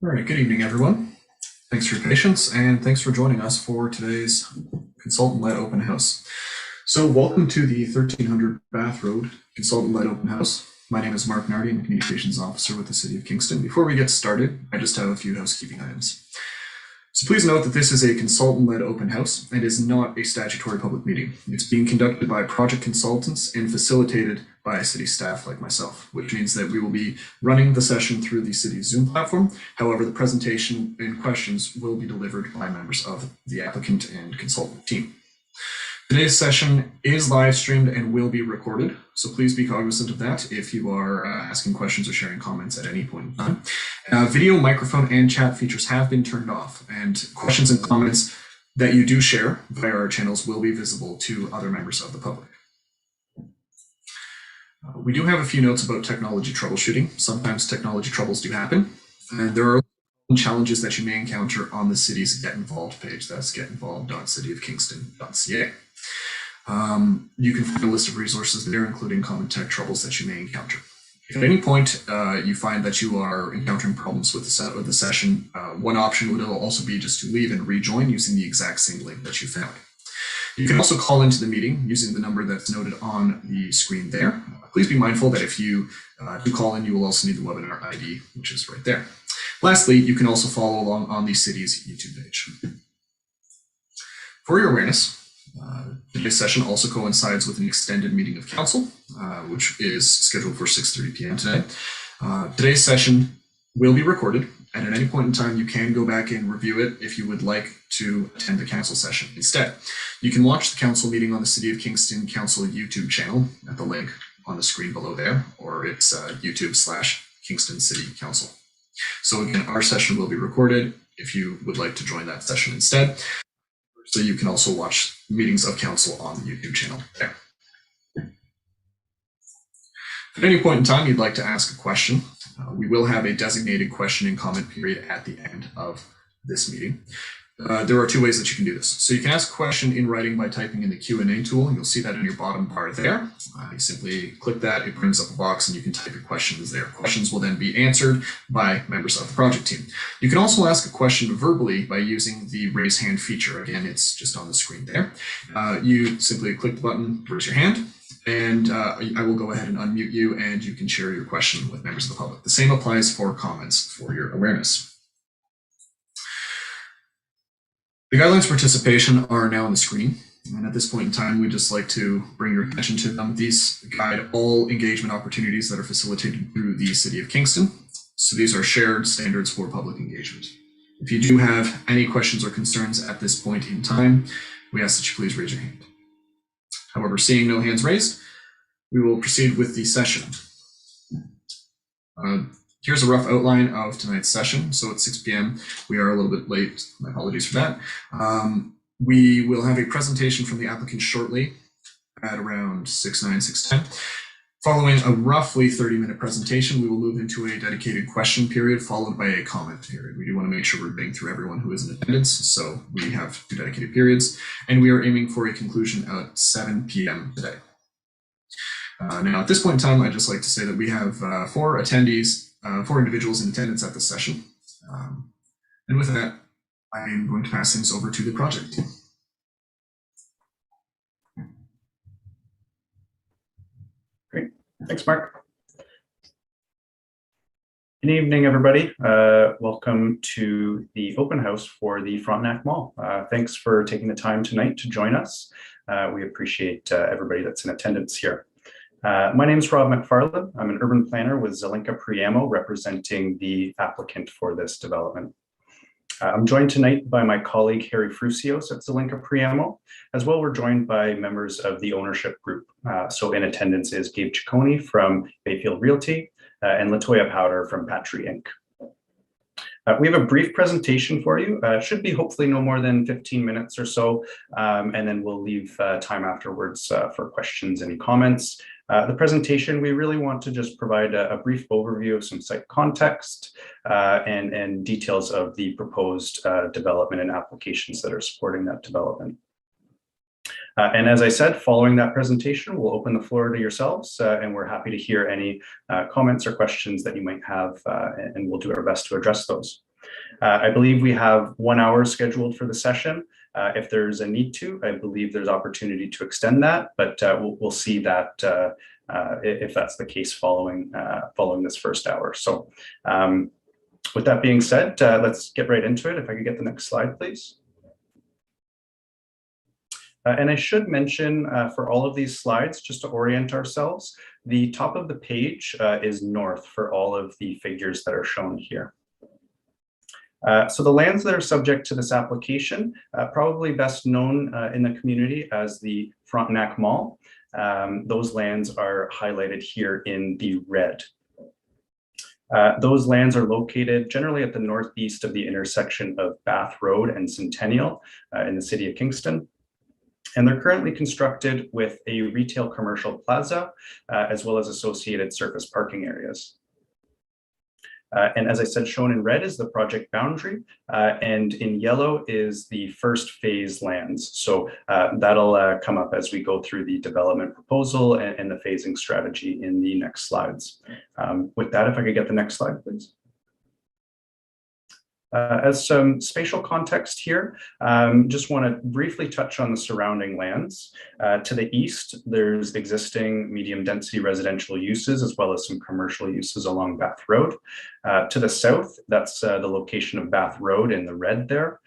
All right, good evening, everyone. Thanks for your patience and thanks for joining us for today's consultant-led open house. So welcome to the 1300 Bath Road consultant-led open house. My name is Mark Nardi, I'm a communications officer with the City of Kingston. Before we get started, I just have a few housekeeping items. So please note that this is a consultant-led open house and is not a statutory public meeting. It's being conducted by project consultants and facilitated by city staff like myself, which means that we will be running the session through the city's Zoom platform. However, the presentation and questions will be delivered by members of the applicant and consultant team. Today's session is live streamed and will be recorded, so please be cognizant of that if you are asking questions or sharing comments at any point in time. Video, microphone, and chat features have been turned off, and questions and comments that you do share via our channels will be visible to other members of the public. We do have a few notes about technology troubleshooting. Sometimes technology troubles do happen, and there are challenges that you may encounter on the city's Get Involved page. That's getinvolved.cityofkingston.ca. You can find a list of resources there, including common tech troubles that you may encounter. If at any point you find that you are encountering problems with the session, one option would also be just to leave and rejoin using the exact same link that you found. You can also call into the meeting using the number that's noted on the screen there. Please be mindful that if you do call in, you will also need the webinar ID, which is right there. Lastly, you can also follow along on the city's YouTube page. For your awareness, today's session also coincides with an extended meeting of council, which is scheduled for 6:30 p.m. today. Today's session will be recorded, and at any point in time, you can go back and review it if you would like to attend the council session instead. You can watch the council meeting on the City of Kingston Council YouTube channel at the link on the screen below there, or it's YouTube/Kingston City Council. So again, our session will be recorded if you would like to join that session instead. So you can also watch meetings of council on the YouTube channel there. If at any point in time you'd like to ask a question, we will have a designated question and comment period at the end of this meeting. There are two ways that you can do this. So you can ask a question in writing by typing in the Q&A tool. You'll see that in your bottom bar there. You simply click that, it brings up a box, and you can type your questions there. Questions will then be answered by members of the project team. You can also ask a question verbally by using the raise hand feature. Again, it's just on the screen there. You simply click the button, raise your hand, and I will go ahead and unmute you, and you can share your question with members of the public. The same applies for comments for your awareness. The guidelines for participation are now on the screen, and at this point in time, we'd just like to bring your attention to them. These guide all engagement opportunities that are facilitated through the City of Kingston. So these are shared standards for public engagement. If you do have any questions or concerns at this point in time, we ask that you please raise your hand. However, seeing no hands raised, we will proceed with the session. Here's a rough outline of tonight's session. So at 6 p.m., we are a little bit late. My apologies for that. We will have a presentation from the applicant shortly at around 6:09, 6:10. Following a roughly 30-minute presentation, we will move into a dedicated question period followed by a comment period. We do want to make sure we're getting through everyone who is in attendance. So we have 2 dedicated periods, and we are aiming for a conclusion at 7 p.m. today. Now, at this point in time, I'd just like to say that we have 4 attendees, 4 individuals in attendance at this session. And with that, I am going to pass things over to the project team. Great. Thanks, Mark. Good evening, everybody. Welcome to the open house for the Frontenac Mall. Thanks for taking the time tonight to join us. We appreciate everybody that's in attendance here. My name is Rob McFarland. I'm an urban planner with Zelenka Priamo, representing the applicant for this development. I'm joined tonight by my colleague Harry Frusios at Zelenka Priamo. As well, we're joined by members of the ownership group. So in attendance is Gabe Ciccone from Bayfield Realty and Latoya Powder from Patry Inc. We have a brief presentation for you. Should be hopefully no more than 15 minutes or so, and then we'll leave time afterwards for questions and comments. The presentation, we really want to just provide a brief overview of some site context and details of the proposed development and applications that are supporting that development. And as I said, following that presentation, we'll open the floor to yourselves, and we're happy to hear any comments or questions that you might have, and we'll do our best to address those. I believe we have 1 hour scheduled for the session. If there's a need to, I believe there's opportunity to extend that, but we'll see that if that's the case following this first hour. So with that being said, let's get right into it. If I could get the next slide, please. And I should mention for all of these slides, just to orient ourselves, the top of the page is north for all of the figures that are shown here. So the lands that are subject to this application, probably best known in the community as the Frontenac Mall. Those lands are highlighted here in the red. Those lands are located generally at the northeast of the intersection of Bath Road and Centennial in the city of Kingston. And they're currently constructed with a retail commercial plaza, as well as associated surface parking areas. And as I said, shown in red is the project boundary, and in yellow is the first phase lands. So that'll come up as we go through the development proposal and the phasing strategy in the next slides. With that, if I could get the next slide, please. As some spatial context here, just want to briefly touch on the surrounding lands. To the east, there's existing medium density residential uses as well as some commercial uses along Bath Road. To the south, that's the location of Bath Road in the red there,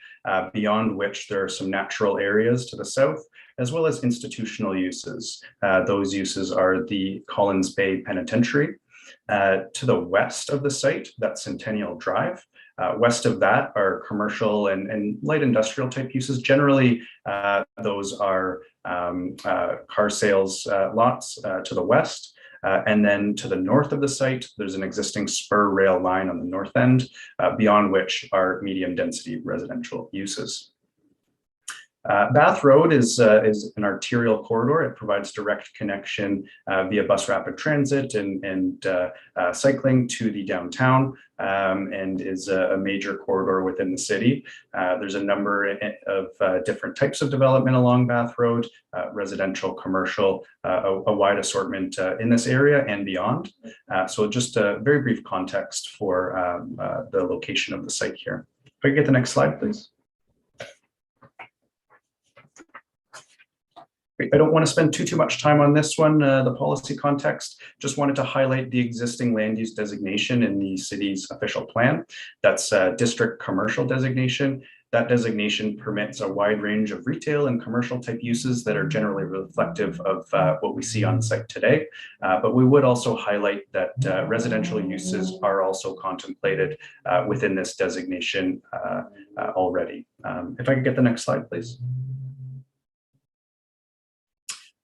beyond which there are some natural areas to the south, as well as institutional uses. Those uses are the Collins Bay Penitentiary. To the west of the site, that's Centennial Drive. West of that are commercial and light industrial type uses. Generally, those are car sales lots to the west. And then to the north of the site, there's an existing spur rail line on the north end, beyond which are medium density residential uses. Bath Road is an arterial corridor. It provides direct connection via bus rapid transit and cycling to the downtown, and is a major corridor within the city. There's a number of different types of development along Bath Road, residential, commercial, a wide assortment in this area and beyond. So just a very brief context for the location of the site here. If I could get the next slide, please. I don't want to spend too much time on this one, the policy context. Just wanted to highlight the existing land use designation in the city's official plan. That's district commercial designation. That designation permits a wide range of retail and commercial type uses that are generally reflective of what we see on site today. But we would also highlight that residential uses are also contemplated within this designation already. If I could get the next slide, please.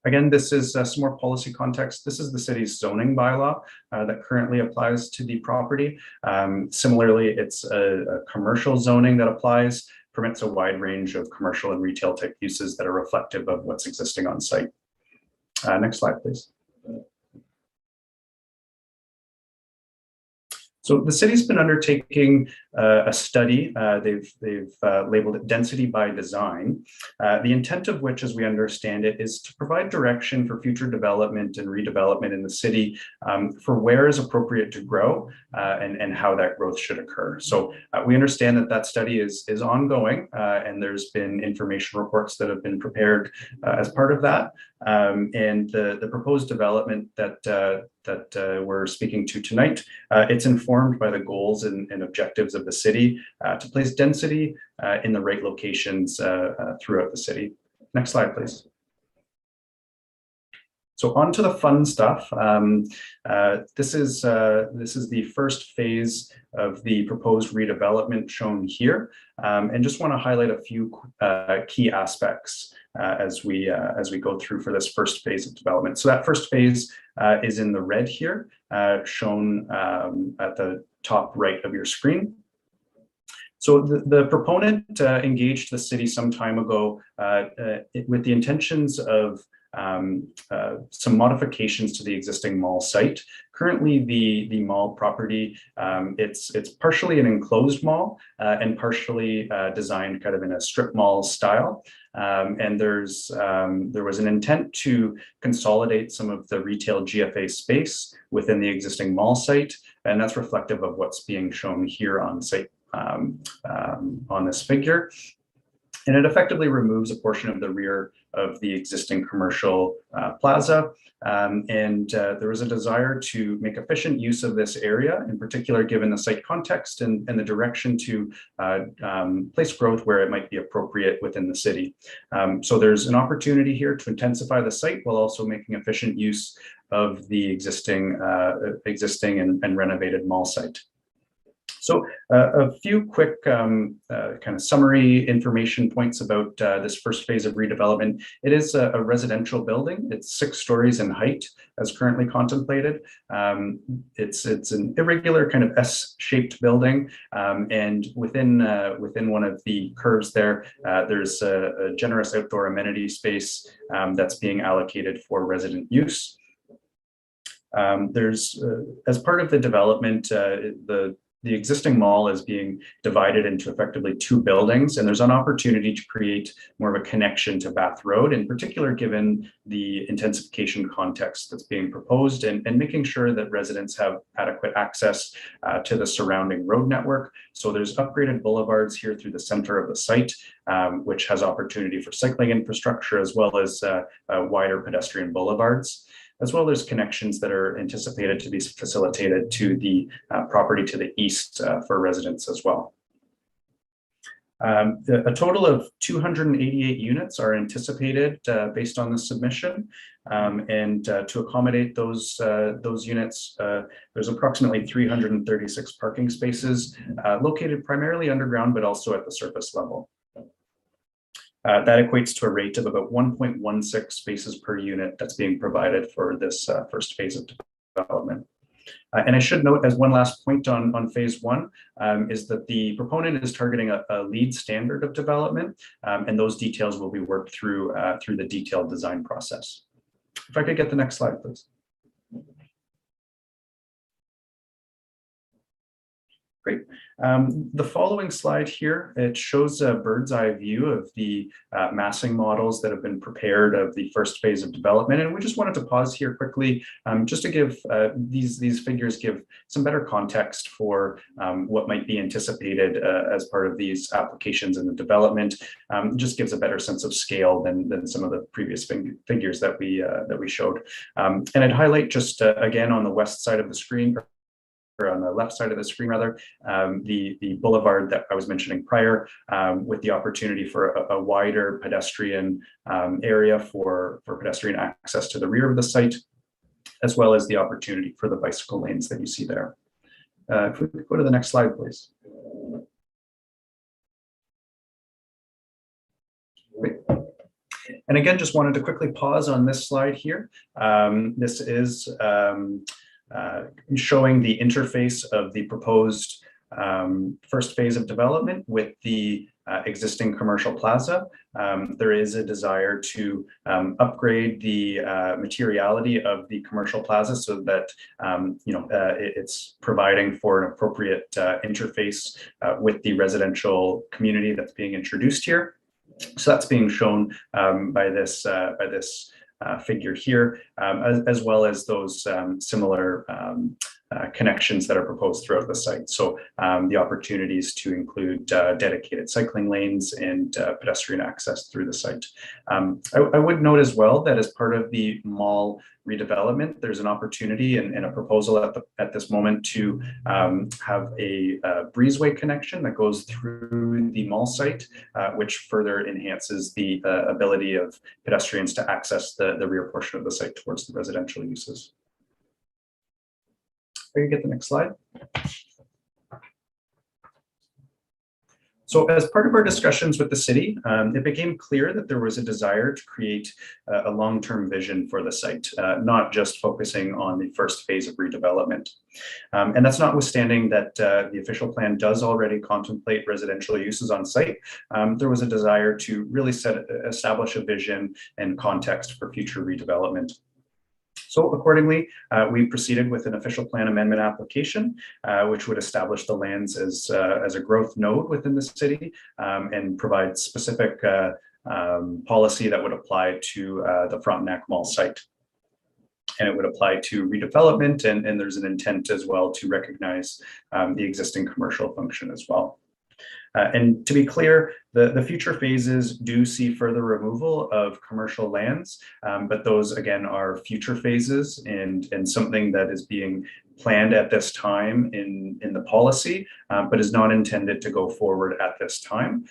Again, this is some more policy context. This is the city's zoning bylaw that currently applies to the property. Similarly, it's a commercial zoning that applies, permits a wide range of commercial and retail type uses that are reflective of what's existing on site. Next slide, please. So the city's been undertaking a study. They've labeled it density by design. The intent of which, as we understand it, is to provide direction for future development and redevelopment in the city for where is appropriate to grow and how that growth should occur. So we understand that that study is ongoing, and there's been information reports that have been prepared as part of that. And the proposed development that we're speaking to tonight, it's informed by the goals and objectives of the city to place density in the right locations throughout the city. Next slide, please. So on to the fun stuff. This is the first phase of the proposed redevelopment shown here, and just want to highlight a few key aspects as we go through for this first phase of development. So that first phase is in the red here, shown at the top right of your screen. So the proponent engaged the city some time ago with the intentions of some modifications to the existing mall site. Currently, the mall property, it's partially an enclosed mall and partially designed kind of in a strip mall style. And there was an intent to consolidate some of the retail GFA space within the existing mall site, and that's reflective of what's being shown here on site on this figure. And it effectively removes a portion of the rear of the existing commercial plaza. There was a desire to make efficient use of this area, in particular, given the site context and the direction to place growth where it might be appropriate within the city. So there's an opportunity here to intensify the site while also making efficient use of the existing and renovated mall site. So a few quick kind of summary information points about this first phase of redevelopment. It is a residential building. It's 6 stories in height as currently contemplated. It's an irregular kind of S-shaped building. And within one of the curves there, there's a generous outdoor amenity space that's being allocated for resident use. As part of the development, the existing mall is being divided into effectively 2 buildings, and there's an opportunity to create more of a connection to Bath Road, in particular, given the intensification context that's being proposed and making sure that residents have adequate access to the surrounding road network. So there's upgraded boulevards here through the center of the site, which has opportunity for cycling infrastructure as well as wider pedestrian boulevards, as well as connections that are anticipated to be facilitated to the property to the east for residents as well. A total of 288 units are anticipated based on the submission. To accommodate those units, there's approximately 336 parking spaces located primarily underground, but also at the surface level. That equates to a rate of about 1.16 spaces per unit that's being provided for this first phase of development. And I should note, as one last point on phase 1, is that the proponent is targeting a LEED standard of development, and those details will be worked through the detailed design process. If I could get the next slide, please. Great. The following slide here, it shows a bird's eye view of the massing models that have been prepared of the first phase of development. And we just wanted to pause here quickly just to give these figures give some better context for what might be anticipated as part of these applications in the development. Just gives a better sense of scale than some of the previous figures that we showed. And I'd highlight just again on the west side of the screen, or on the left side of the screen rather, the boulevard that I was mentioning prior, with the opportunity for a wider pedestrian area for pedestrian access to the rear of the site, as well as the opportunity for the bicycle lanes that you see there. If we could go to the next slide, please. Great. And again, just wanted to quickly pause on this slide here. This is showing the interface of the proposed first phase of development with the existing commercial plaza. There is a desire to upgrade the materiality of the commercial plaza so that it's providing for an appropriate interface with the residential community that's being introduced here. So that's being shown by this figure here, as well as those similar connections that are proposed throughout the site. So the opportunities to include dedicated cycling lanes and pedestrian access through the site. I would note as well that as part of the mall redevelopment, there's an opportunity and a proposal at this moment to have a breezeway connection that goes through the mall site, which further enhances the ability of pedestrians to access the rear portion of the site towards the residential uses. Can you get the next slide? So as part of our discussions with the city, it became clear that there was a desire to create a long-term vision for the site, not just focusing on the first phase of redevelopment. And that's notwithstanding that the official plan does already contemplate residential uses on site. There was a desire to really establish a vision and context for future redevelopment. So accordingly, we proceeded with an official plan amendment application, which would establish the lands as a growth node within the city and provide specific policy that would apply to the Frontenac Mall site. And it would apply to redevelopment, and there's an intent as well to recognize the existing commercial function as well. And to be clear, the future phases do see further removal of commercial lands, but those again are future phases and something that is being planned at this time in the policy, but is not intended to go forward at this time.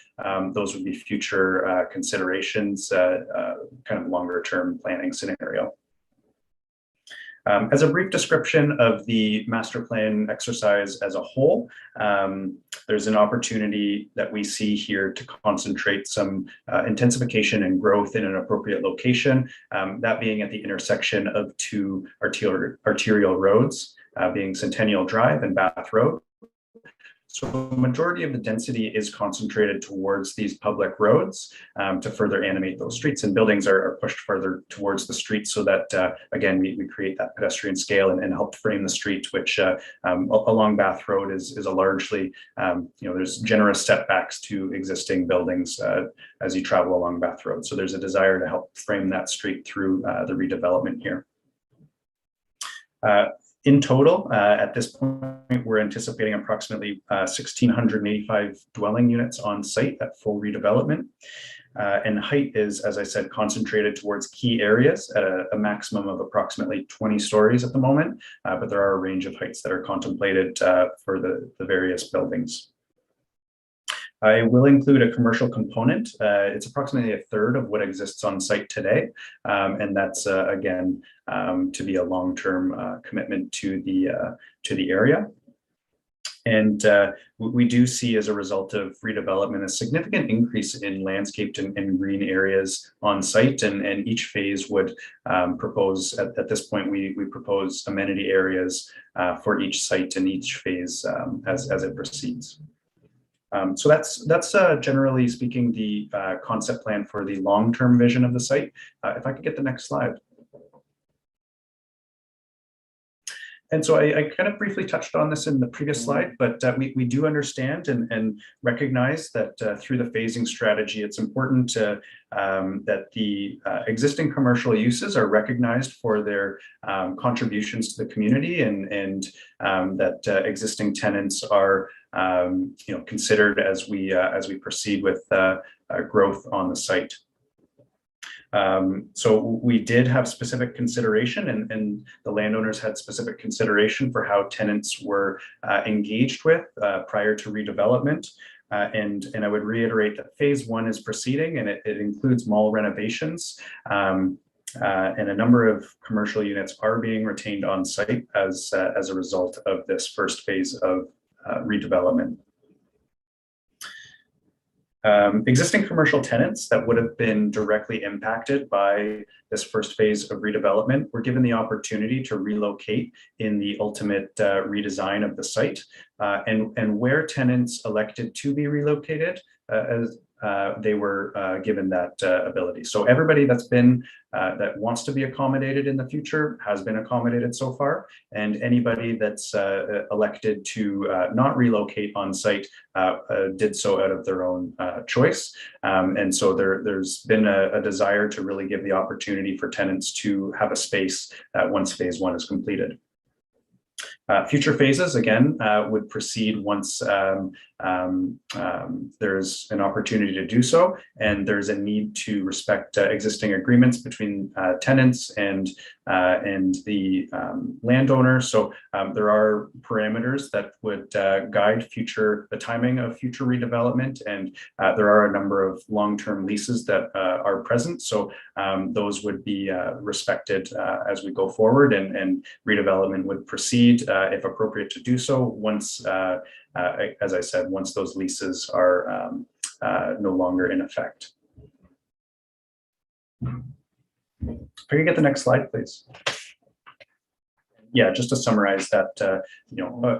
Those would be future considerations, kind of longer term planning scenario. As a brief description of the master plan exercise as a whole, there's an opportunity that we see here to concentrate some intensification and growth in an appropriate location, that being at the intersection of two arterial roads, being Centennial Drive and Bath Road. So the majority of the density is concentrated towards these public roads to further animate those streets, and buildings are pushed further towards the street so that, again, we create that pedestrian scale and help frame the street, which along Bath Road is a largely, there's generous setbacks to existing buildings as you travel along Bath Road. So there's a desire to help frame that street through the redevelopment here. In total, at this point, we're anticipating approximately 1,685 dwelling units on site at full redevelopment. And height is, as I said, concentrated towards key areas at a maximum of approximately 20 stories at the moment, but there are a range of heights that are contemplated for the various buildings. I will include a commercial component. It's approximately a third of what exists on site today. And that's, again, to be a long-term commitment to the area. And we do see, as a result of redevelopment, a significant increase in landscaped and green areas on site. And each phase would propose, at this point, we propose amenity areas for each site in each phase as it proceeds. So that's generally speaking the concept plan for the long-term vision of the site. If I could get the next slide. And so I kind of briefly touched on this in the previous slide, but we do understand and recognize that through the phasing strategy, it's important to, that the existing commercial uses are recognized for their contributions to the community, and that existing tenants are considered as we proceed with growth on the site. So we did have specific consideration, and the landowners had specific consideration for how tenants were engaged with prior to redevelopment. And I would reiterate that phase one is proceeding, and it includes mall renovations. And a number of commercial units are being retained on site as a result of this first phase of redevelopment. Existing commercial tenants that would have been directly impacted by this first phase of redevelopment were given the opportunity to relocate in the ultimate redesign of the site. And where tenants elected to be relocated, they were given that ability. So everybody that's been that wants to be accommodated in the future has been accommodated so far, and anybody that's elected to not relocate on site did so out of their own choice. And so there's been a desire to really give the opportunity for tenants to have a space once phase one is completed. Future phases, again, would proceed once there's an opportunity to do so, and there's a need to respect existing agreements between tenants and the landowner. So there are parameters that would guide the timing of future redevelopment, and there are a number of long-term leases that are present. So those would be respected as we go forward, and redevelopment would proceed if appropriate to do so once, as I said, once those leases are no longer in effect. If I could get the next slide, please. Yeah, just to summarize that,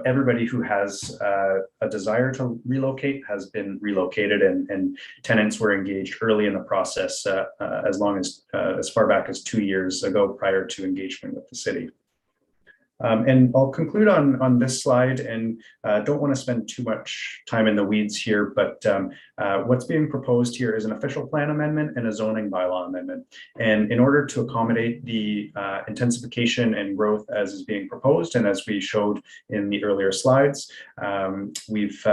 everybody who has a desire to relocate has been relocated, and tenants were engaged early in the process, as far back as 2 years ago prior to engagement with the city. And I'll conclude on this slide, and don't want to spend too much time in the weeds here, but what's being proposed here is an official plan amendment and a zoning bylaw amendment. And in order to accommodate the intensification and growth as is being proposed, and as we showed in the earlier slides, we've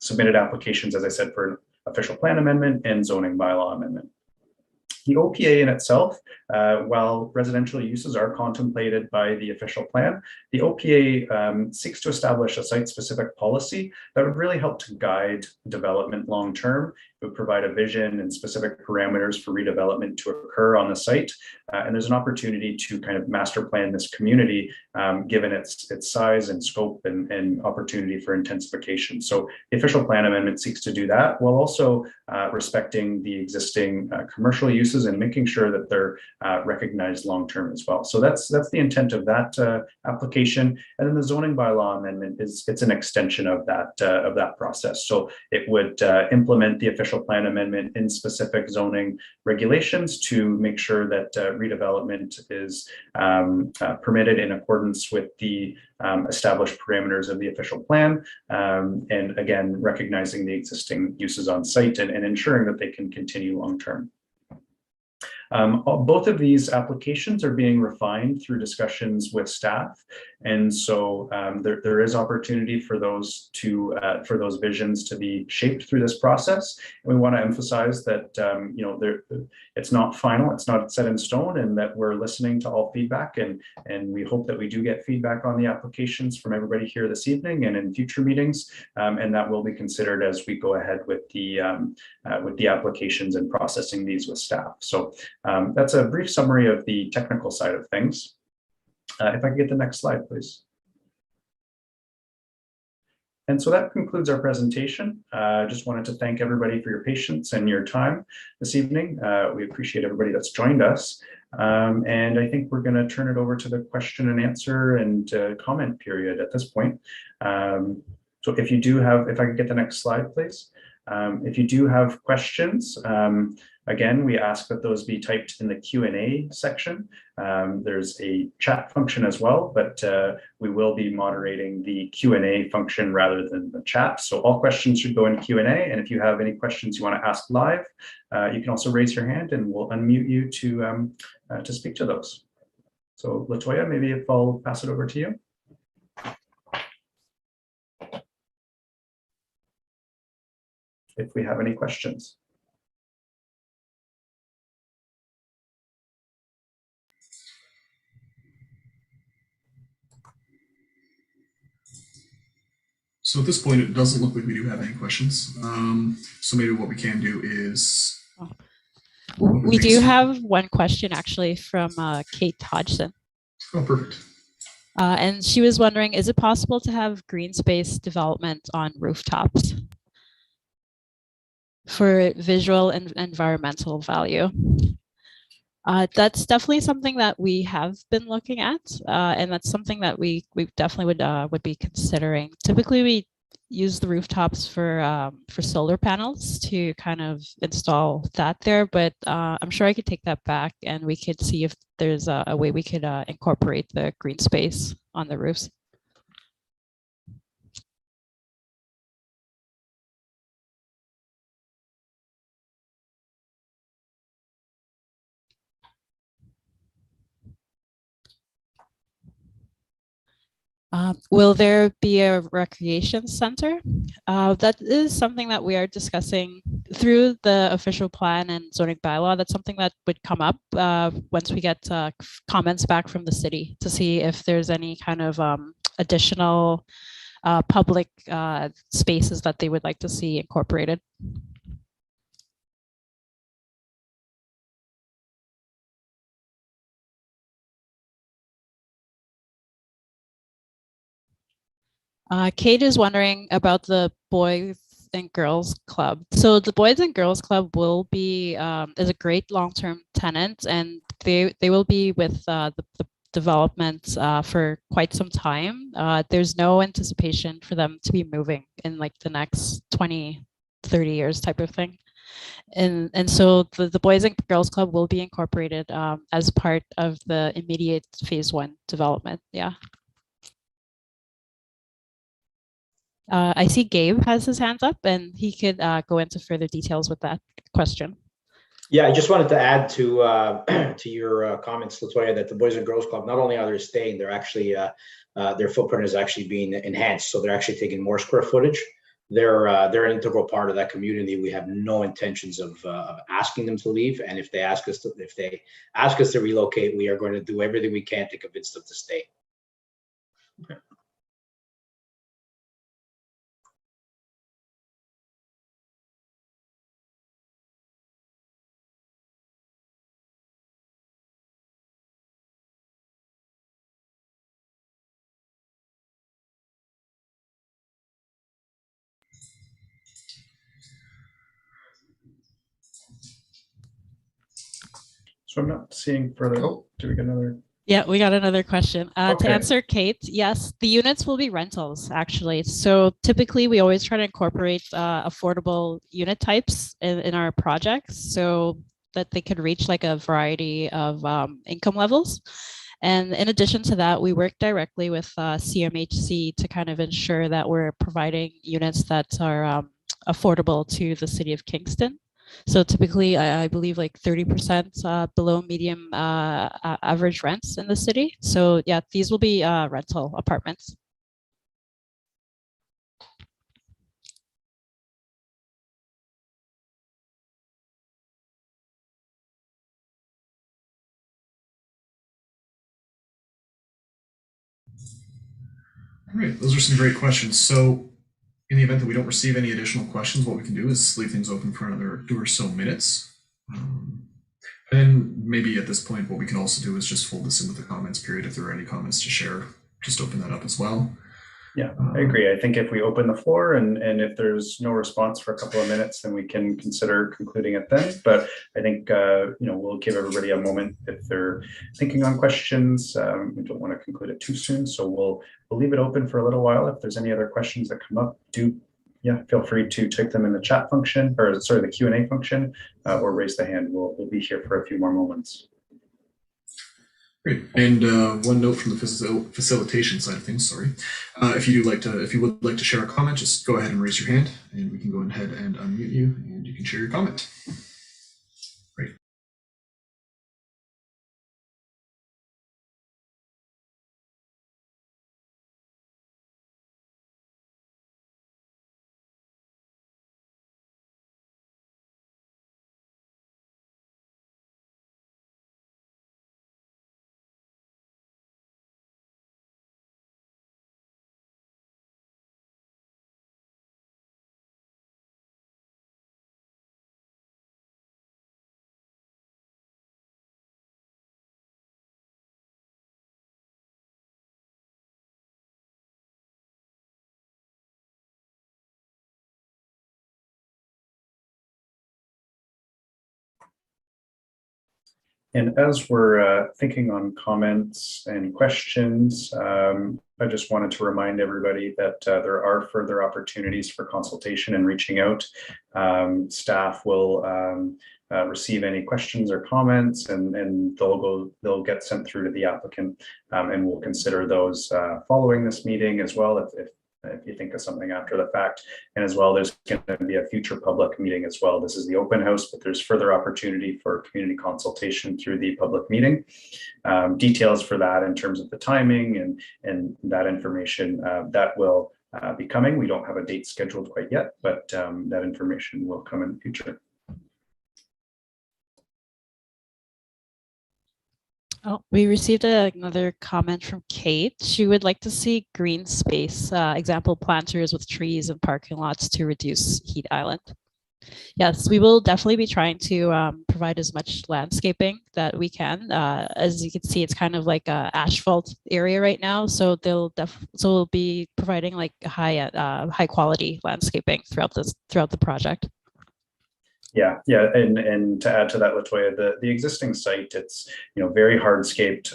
submitted applications, as I said, for an official plan amendment and zoning bylaw amendment. The OPA in itself, while residential uses are contemplated by the official plan, the OPA seeks to establish a site-specific policy that would really help to guide development long-term. It would provide a vision and specific parameters for redevelopment to occur on the site. And there's an opportunity to kind of master plan this community, given its size and scope and opportunity for intensification. So the official plan amendment seeks to do that, while also respecting the existing commercial uses and making sure that they're recognized long-term as well. So that's the intent of that application. And then the zoning bylaw amendment it's an extension of that process. So it would implement the official plan amendment in specific zoning regulations to make sure that redevelopment is permitted in accordance with the established parameters of the official plan, and again, recognizing the existing uses on site and ensuring that they can continue long-term. Both of these applications are being refined through discussions with staff, and so there is opportunity for those visions to be shaped through this process. And we want to emphasize that it's not final, it's not set in stone, and that we're listening to all feedback, and we hope that we do get feedback on the applications from everybody here this evening and in future meetings, and that will be considered as we go ahead with the applications and processing these with staff. So that's a brief summary of the technical side of things. If I could get the next slide, please. And so that concludes our presentation. Just wanted to thank everybody for your patience and your time this evening. We appreciate everybody that's joined us. And I think we're going to turn it over to the question and answer and comment period at this point. So if you do have, if I could get the next slide, please. If you do have questions, again, we ask that those be typed in the Q&A section. There's a chat function as well, but we will be moderating the Q&A function rather than the chat. So all questions should go in Q&A. And if you have any questions you want to ask live, you can also raise your hand and we'll unmute you to speak to those. So Latoya, maybe if I'll pass it over to you. If we have any questions. So at this point, it doesn't look like we do have any questions. So maybe what we can do is... We do have one question actually from Kate Hodgson. Oh, perfect. And she was wondering, is it possible to have green space development on rooftops for visual and environmental value? That's definitely something that we have been looking at, and that's something that we definitely would be considering. Typically, we use the rooftops for solar panels to kind of install that there, but I'm sure I could take that back and we could see if there's a way we could incorporate the green space on the roofs. Will there be a recreation center? That is something that we are discussing through the official plan and zoning bylaw. That's something that would come up once we get comments back from the city to see if there's any kind of additional public spaces that they would like to see incorporated. Kate is wondering about the Boys and Girls Club. So the Boys and Girls Club will be is a great long-term tenant, and they will be with the development for quite some time. There's no anticipation for them to be moving in like the next 20, 30 years type of thing. And so the Boys and Girls Club will be incorporated as part of the immediate phase 1 development. Yeah. I see Gabe has his hands up and he could go into further details with that question. Yeah, I just wanted to add to your comments, Latoya, that the Boys and Girls Club, not only are they staying, they're actually their footprint is actually being enhanced. So they're actually taking more square footage they're an integral part of that community. We have no intentions of asking them to leave, and if they ask us to relocate, we are going to do everything we can to convince them to stay. Okay. So I'm not seeing further. Oh, do we get another? Yeah, we got another question. To Okay. answer Kate, yes, the units will be rentals actually. So typically we always try to incorporate affordable unit types in our projects so that they could reach like a variety of income levels. And in addition to that, we work directly with CMHC to kind of ensure that we're providing units that are affordable to the city of Kingston. So typically, I believe like 30% below medium average rents in the city. So yeah, these will be rental apartments. All right, those are some great questions. So in the event that we don't receive any additional questions, what we can do is leave things open for another 2 or so minutes. And maybe at this point, what we can also do is just fold this in with the comments period. If there are any comments to share, just open that up as well. Yeah, I agree. I think if we open the floor and if there's no response for a couple of minutes, then we can consider concluding it then. But I think, we'll give everybody a moment if they're thinking on questions. We don't want to conclude it too soon. So we'll leave it open for a little while. If there's any other questions that come up, feel free to type them in the chat function, or sorry, the Q&A function, or raise the hand. We'll be here for a few more moments. Great. And one note from the facilitation side of things, sorry. If you would like to share a comment, just go ahead and raise your hand and we can go ahead and unmute you and you can share your comment. Great. And as we're thinking on comments and questions, I just wanted to remind everybody that there are further opportunities for consultation and reaching out. Staff will receive any questions or comments, and they'll get sent through to the applicant, and we'll consider those following this meeting as well if you think of something after the fact. And as well, there's going to be a future public meeting as well. This is the open house, but there's further opportunity for community consultation through the public meeting. Details for that in terms of the timing and that information that will be coming. We don't have a date scheduled quite yet, but that information will come in the future. Oh, we received another comment from Kate. She would like to see green space, example planters with trees and parking lots to reduce heat island. Yes, we will definitely be trying to provide as much landscaping that we can. As you can see, it's kind of like a asphalt area right now, so we'll be providing like high quality landscaping throughout the project. Yeah, and to add to that, Latoya, the existing site, it's very hardscaped,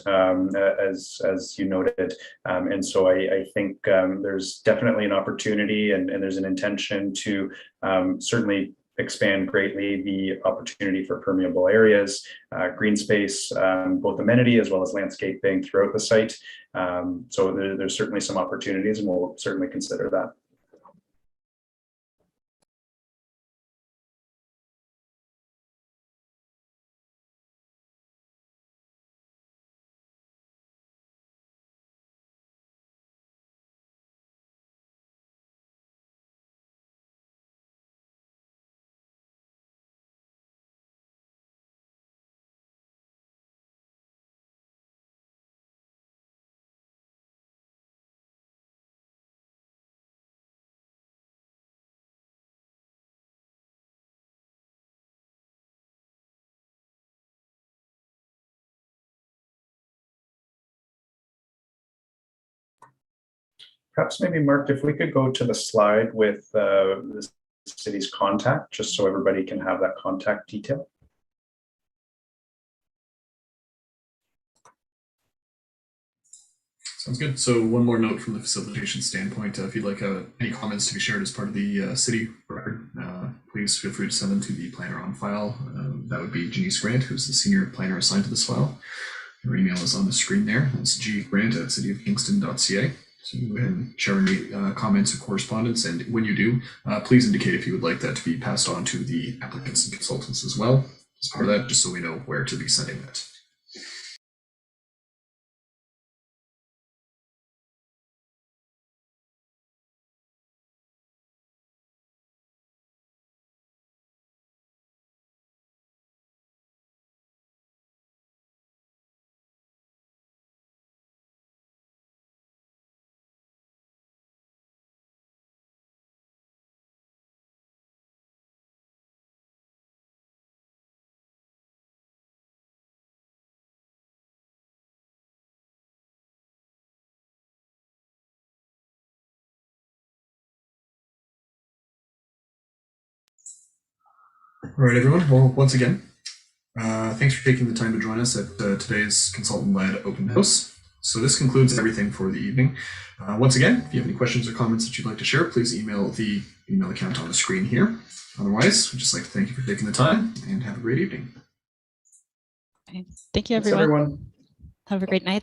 as you noted, and so I think there's definitely an opportunity and there's an intention to certainly expand greatly the opportunity for permeable areas, green space, both amenity as well as landscaping throughout the site. So there's certainly some opportunities, and we'll certainly consider that. Perhaps maybe, Mark, if we could go to the slide with the city's contact, just so everybody can have that contact detail. Sounds good. So one more note from the facilitation standpoint, if you'd like any comments to be shared as part of the city record, please feel free to send them to the planner on file. That would be Janice Grant, who's the senior planner assigned to this file. Her email is on the screen there. That's ggrant@cityofkingston.ca. So you can go ahead and share any comments or correspondence. And when you do, please indicate if you would like that to be passed on to the applicants and consultants as well. As part of that, just so we know where to be sending that. All right, everyone. Well, once again, thanks for taking the time to join us at today's consultant-led open house. So this concludes everything for the evening. Once again, if you have any questions or comments that you'd like to share, please email the email account on the screen here. Otherwise, we'd just like to thank you for taking the time and have a great evening. Okay. Thank you, Thanks, everyone. everyone. Have a great night.